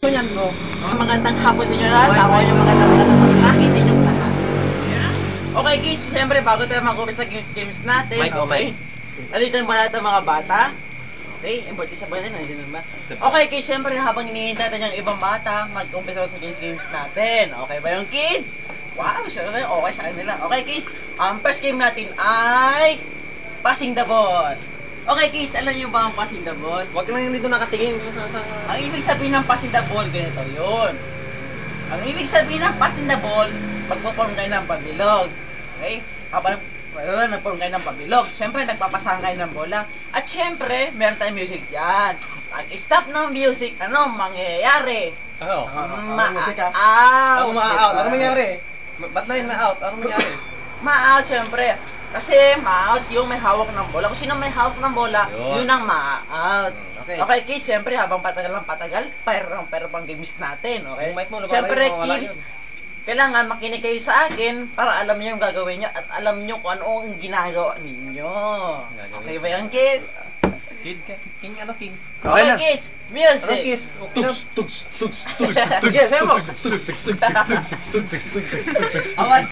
Yan mo. Magandang hapon sa inyo lahat. Ako yung magandang lalaki sa inyong lahat. Okay guys, siyempre bago tayo mag-umpisa sa games natin, okay? Nandito yung lahat ng mga bata. Okay, importante sa bayan, nandito naman. Okay guys, siyempre habang hinihintay natin yung ibang bata, mag-umpisa sa games natin. Okay ba yung kids? Wow, siyempre okay sa kanila. Okay kids, first game natin ay passing the ball. Okay kids, alam niyo ba ang passing the ball? Huwag lang dito nakatingin kung saan. Ang ibig sabihin ng passing the ball, ganito yun. Ang ibig sabihin ng passing the ball, magpo-form kayo ng pabilog. Okay? Habang nag-form kayo ng pabilog, siyempre nagpapasahan kayo ng bola. At siyempre, meron tayong music dyan. Pag stop ng music, ano mangyayari? Ano? Ma-out. Ano ma-out? Ano mangyari? Ba't na yun ma-out? Ano mangyari? Ma-out, siyempre. Kasi ma-out yung may hawak ng bola. Kung sino may hawak ng bola, yun ang ma-out. Okay. Okay, kids, siyempre habang patagal lang patagal, pero pang games natin, okay? Yung mic mo, Siyempre, wala kids, yun. kailangan makinig kayo sa akin para alam niyo yung gagawin niyo at alam niyo kung ano ang ginagawa ninyo. Okay ba yan, kids? King ano, King? Okay, kids, music! Ano, kids? Okay na? Tugs, tugs, tugs, tugs, Sige, sayo mo. tugs, tugs, tugs, tugs, tugs, tugs, tugs, tugs, tugs, tugs, tugs, tugs, tugs, tugs, tugs, Awan.